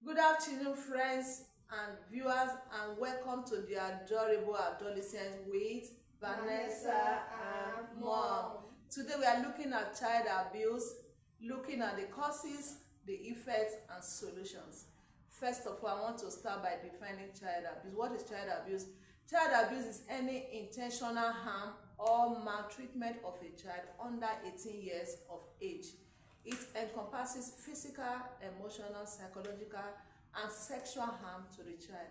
Good afternoon, friends and viewers, and welcome to the Adorable Adolescents with Vanessa and Mom. Today we are looking at child abuse, looking at the causes, the effects, and solutions. First of all, I want to start by defining child abuse. What is child abuse? Child abuse is any intentional harm or maltreatment of a child under 18 years of age. It encompasses physical, emotional, psychological, and sexual harm to the child.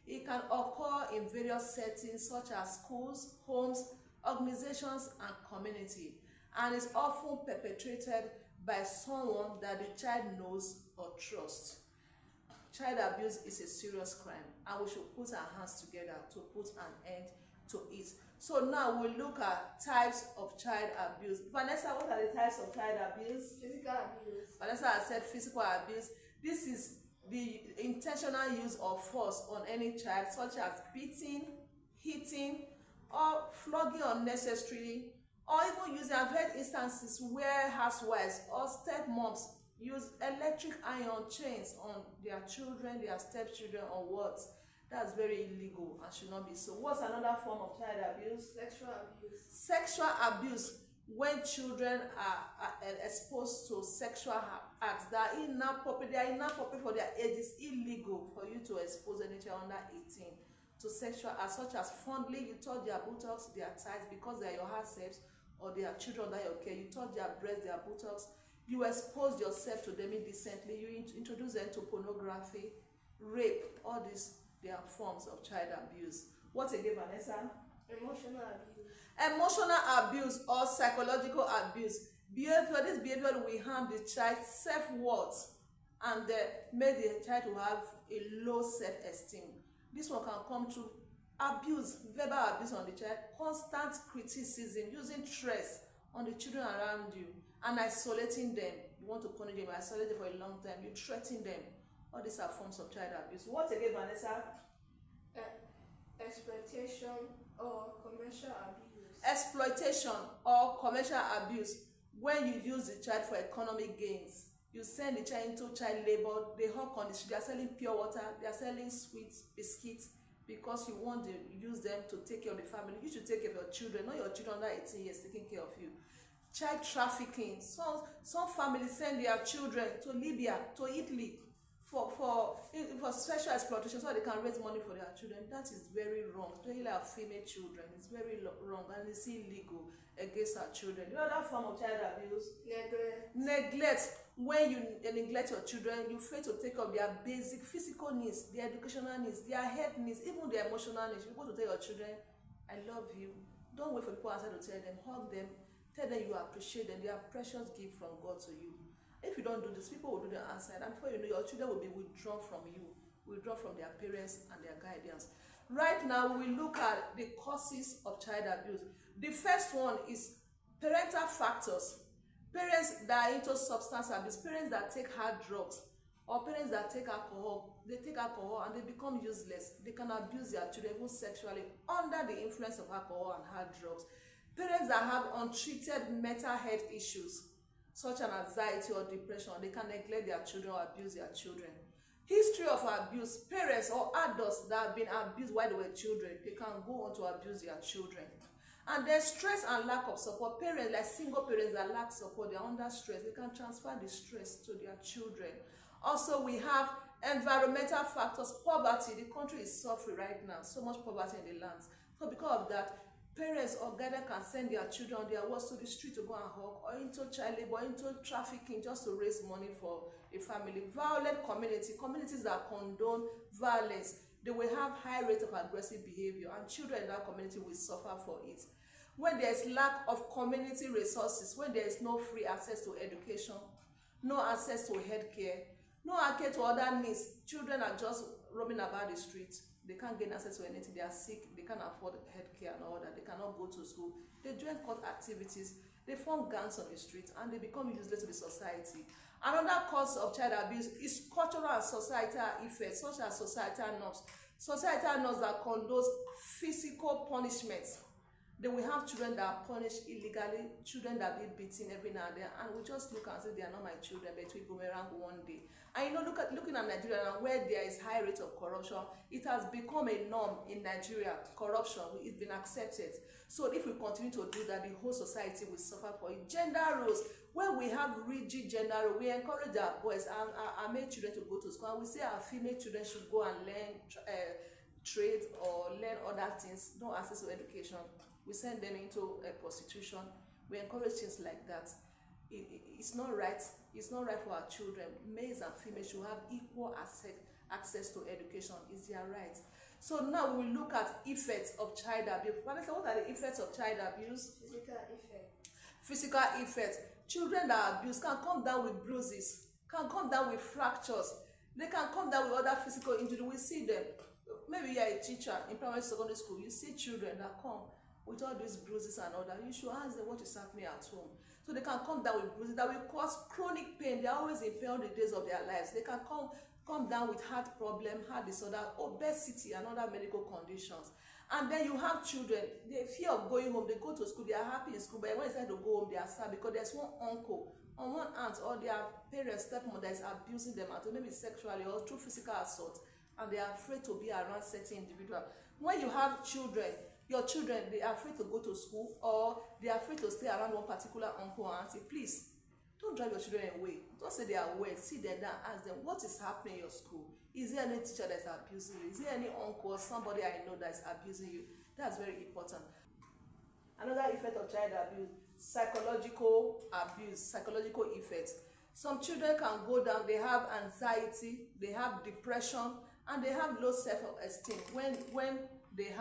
It can occur in various settings such as schools, homes, organizations, and community, and is often perpetrated by someone that the child knows or trusts. Child abuse is a serious crime, and we should put our hands together to put an end to it. So now we look at types of child abuse. Vanessa, what are the types of child abuse? Physical abuse. Vanessa has said physical abuse. This is the intentional use of force on any child, such as beating, hitting, or flogging unnecessarily, or even using. I've heard instances where housewives or stepmoms use electric iron chains on their children, their stepchildren, or what. That's very illegal and should not be so. What's another form of child abuse? Sexual abuse. Sexual abuse, when children are exposed to sexual acts that are inappropriate, for their age. It's illegal for you to expose any child under 18 to sexual acts, such as fondling. You touch their buttocks, their thighs, because they are your herself, or they are children under your care. You touch their breasts, their buttocks. You expose yourself to them indecently. You introduce them to pornography, rape. All these, they are forms of child abuse. What again, Vanessa? Emotional abuse. Emotional abuse or psychological abuse. This behavior will harm the child's self-worth and make the child to have a low self-esteem. This one can come through abuse, verbal abuse on the child, constant criticism, using stress on the children around you, and isolating them. You want to punish them, isolate them for a long time, you threaten them. All these are forms of child abuse. What again, Vanessa? Exploitation or commercial abuse. Exploitation or commercial abuse, when you use the child for economic gains. You send the child into child labor. They hawk on the street. They are selling pure water, they are selling sweets, biscuits, because you want to use them to take care of the family. You should take care of your children, not your children under 18 years taking care of you. Child trafficking. Some families send their children to Libya, to Italy, for sexual exploitation, so they can raise money for their children. That is very wrong, especially like female children. It's very wrong, and it's illegal against our children. The other form of child abuse? Neglect. When you neglect your children, you fail to take care of their basic physical needs, their educational needs, their health needs, even their emotional needs. You go to tell your children, I love you. Don't wait for people outside to tell them. Hug them, tell them you appreciate them. They are precious gift from God to you. If you don't do this, people will do the outside, and before you know, your children will be withdrawn from you, withdrawn from their parents and their guidance. Right now, we look at the causes of child abuse. The first one is parental factors. Parents that are into substance abuse, parents that take hard drugs, or parents that take alcohol. They take alcohol and they become useless. They can abuse their children even sexually under the influence of alcohol and hard drugs. Parents that have untreated mental health issues, such as anxiety or depression, they can neglect their children or abuse their children. History of abuse. Parents or adults that have been abused while they were children, they can go on to abuse their children. And then stress and lack of support. Parents, like single parents that lack support, they are under stress. They can transfer the stress to their children. Also, we have environmental factors. Poverty. The country is suffering right now. So much poverty in the lands. So because of that, parents or guardians can send their children on their walks to the street to go and hawk, or into child labor, into trafficking, just to raise money for a family. Violent communities that condone violence, they will have high rate of aggressive behavior, and children in that community will suffer for it. When there is lack of community resources, when there is no free access to education, no access to healthcare, no access to other needs, children are just roaming about the streets. They can't gain access to anything. They are sick. They can't afford healthcare and all that. They cannot go to school. They join court activities. They form gangs on the streets, and they become useless to the society. Another cause of child abuse is cultural and societal effects, such as societal norms. Societal norms that condones physical punishments Then we have children that are punished illegally, children that be beaten every now and then, and we just look and say they are not my children, but we boomerang one day. And looking at Nigeria now, where there is high rate of corruption, it has become a norm in Nigeria. Corruption, it's been accepted. So if we continue to do that, the whole society will suffer for it. Gender roles, where we have rigid gender roles, we encourage our boys and our male children to go to school, and we say our female children should go and learn trade or learn other things, no access to education. We send them into prostitution. We encourage things like that. It's not right. It's not right for our children. Males and females should have equal access to education. It's their right. So now we will look at effects of child abuse. What are the effects of child abuse? Physical effect. Physical effects. Children that are abused can come down with bruises, can come down with fractures. They can come down with other physical injury. We see them. Maybe you're a teacher in primary secondary school. You see children that come with all these bruises and all that. You should ask them what is happening at home. So they can come down with bruises that will cause chronic pain. They are always in pain all the days of their lives. They can come down with heart problem, heart disorder, obesity, and other medical conditions. And then you have children, they fear of going home. They go to school, they are happy in school, but when it's time to go home, they are sad because there's one uncle or one aunt or their parents, stepmother is abusing them, maybe sexually or through physical assault, and they are afraid to be around certain individuals. When you have children, your children, they are afraid to go to school or they are afraid to stay around one particular uncle or auntie, please don't drive your children away. Don't say they are away. See them down, ask them what is happening in your school. Is there any teacher that's abusing you? Is there any uncle or somebody I know that's abusing you? That's very important. Another effect of child abuse, psychological abuse, psychological effects. Some children can go down, they have anxiety, they have depression, and they have low self-esteem when they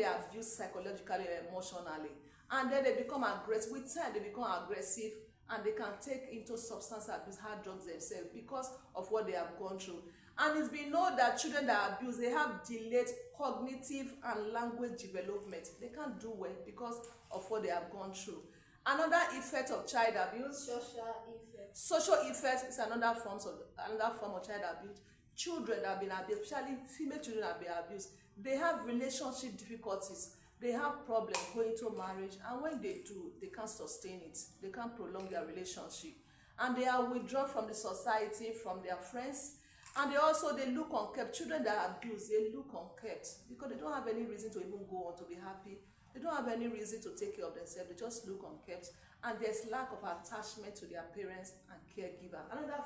are abused psychologically or emotionally. And then they become aggressive. With time, they become aggressive and they can take into substance abuse, hard drugs themselves because of what they have gone through. And it's been known that children that are abused, they have delayed cognitive and language development. They can't do well because of what they have gone through. Another effect of child abuse. Social effect. Social effect is another form of child abuse. Children that have been abused, especially female children that have been abused, they have relationship difficulties. They have problems going to marriage, and when they do, they can't sustain it. They can't prolong their relationship, and they are withdrawn from the society, from their friends, and they look unkept. Children that are abused, they look unkept because they don't have any reason to even go on to be happy. They don't have any reason to take care of themselves. They just look unkept, and there's lack of attachment to their parents and caregiver. Another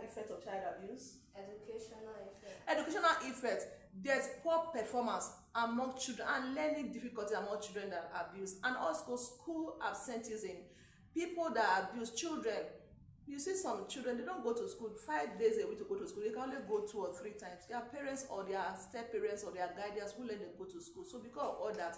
effect of child abuse. Educational effect. Educational effect. There's poor performance among children and learning difficulty among children that are abused, and also school absenteeism. People that abuse children, you see some children, they don't go to school 5 days a week to go to school. They can only go 2 or 3 times. Their parents or their step parents or their guardians will let them go to school. So because of all that,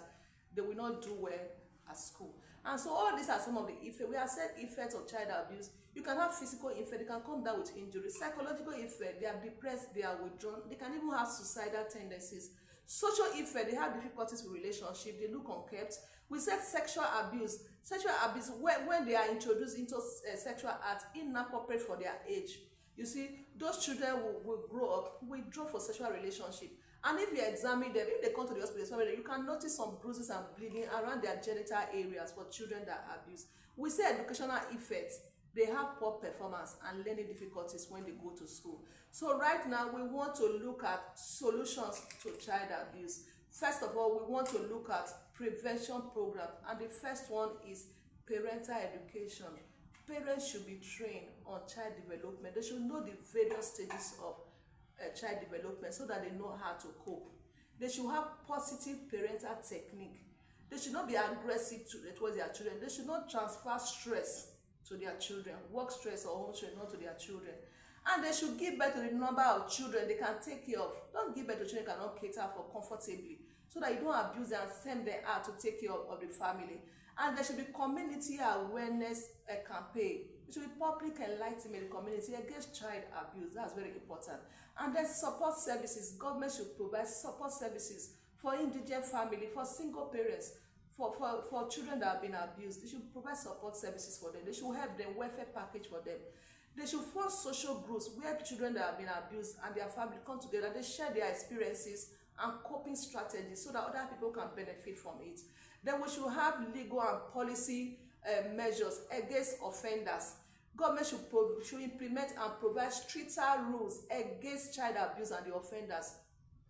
they will not do well at school. And so all these are some of the effects. We have said effects of child abuse. You can have physical effect, they can come down with injury. Psychological effect, they are depressed, they are withdrawn, they can even have suicidal tendencies. Social effect, they have difficulties with relationship, they look unkept. We said sexual abuse. Sexual abuse, when they are introduced into sexual acts inappropriate for their age. You see, those children will grow up, withdraw for sexual relationship. And if you examine them, if they come to the hospital, you can notice some bruises and bleeding around their genital areas for children that are abused. We say educational effects. They have poor performance and learning difficulties when they go to school. So right now, we want to look at solutions to child abuse. First of all, we want to look at prevention programs. And the first one is parental education. Parents should be trained on child development. They should know the various stages of child development so that they know how to cope. They should have positive parental technique. They should not be aggressive towards their children. They should not transfer stress to their children, work stress or home stress, not to their children. And they should give birth to the number of children they can take care of. Don't give birth to children you cannot cater for comfortably, so that you don't abuse them and send them out to take care of the family. And there should be community awareness campaign. There should be public enlightenment in the community against child abuse. That's very important. And then support services. Government should provide support services for indigent family, for single parents, for children that have been abused. They should provide support services for them. They should have them welfare package for them. They should form social groups where children that have been abused and their family come together. They share their experiences and coping strategies so that other people can benefit from it. Then we should have legal and policy measures against offenders. Government should implement and provide stricter rules against child abuse and the offenders.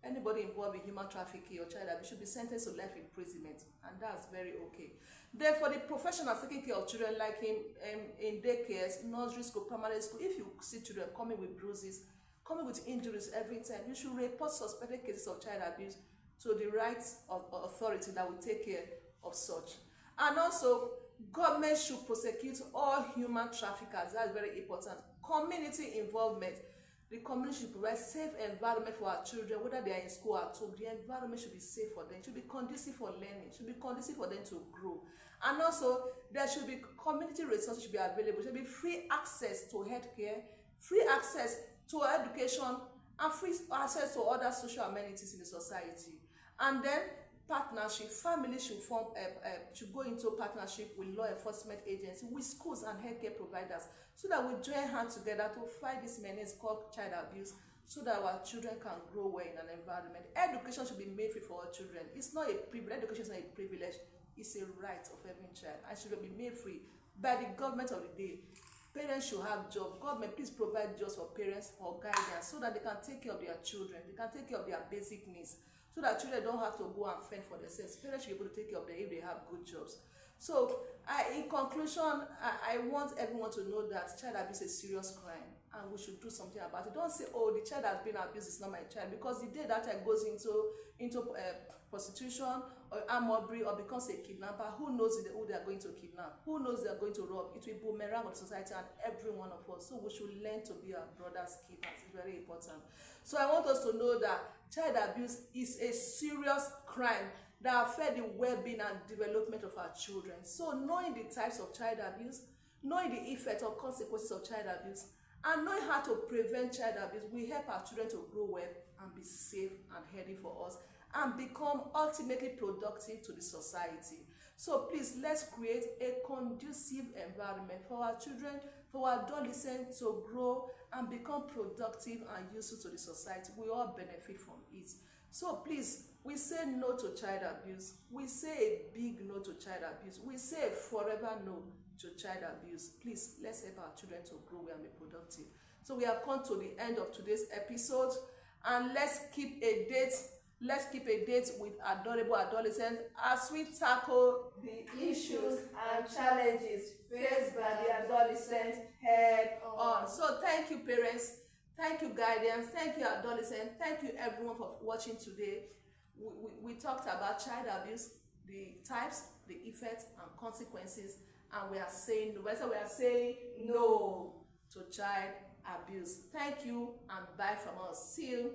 Anybody involved in human trafficking or child abuse should be sentenced to life imprisonment, and that's very okay. Then for the professionals taking care of children, like in daycares, nursery school, primary school, if you see children coming with bruises, coming with injuries every time, you should report suspected cases of child abuse to the rights of authority that will take care of such. And also, government should prosecute all human traffickers. That's very important. Community involvement. The community should provide safe environment for our children, whether they are in school or at home. The environment should be safe for them. It should be conducive for learning. It should be conducive for them to grow. And also, there should be community resources should be available. There should be free access to healthcare, free access to education, and free access to other social amenities in the society. And then partnership, families should form should go into partnership with law enforcement agencies, with schools and healthcare providers, so that we join hands together to fight this menace called child abuse, so that our children can grow well in an environment. Education should be made free for all children. It's not a privilege. Education is not a privilege. It's a right of every child, and should be made free by the government of the day. Parents should have jobs. Government, please provide jobs for parents or guidance so that they can take care of their children. They can take care of their basic needs, so that children don't have to go and fend for themselves. Parents should be able to take care of them if they have good jobs. So, in conclusion, I want everyone to know that child abuse is a serious crime, and we should do something about it. Don't say, "Oh, the child has been abused; it's not my child," because the day that child goes into prostitution or armed robbery or becomes a kidnapper, who knows who they are going to kidnap? Who knows they are going to rob? It will boomerang on society and every one of us. So we should learn to be our brother's keepers. It's very important. So I want us to know that child abuse is a serious crime that affects the well-being and development of our children. So knowing the types of child abuse, knowing the effects or consequences of child abuse, and knowing how to prevent child abuse will help our children to grow well and be safe and healthy for us, and become ultimately productive to the society. So please, let's create a conducive environment for our children, for our adolescents to grow and become productive and useful to the society. We all benefit from it. So please, we say no to child abuse. We say a big no to child abuse. We say a forever no to child abuse. Please, let's help our children to grow and be productive. So we have come to the end of today's episode, and let's keep a date with adorable adolescents as we tackle the issues and challenges faced by the adolescent head on. So thank you, parents. Thank you, guardians. Thank you, adolescents. Thank you, everyone, for watching today. We talked about child abuse, the types, the effects, and consequences, and we are saying no to child abuse. Thank you, and bye from us. See you.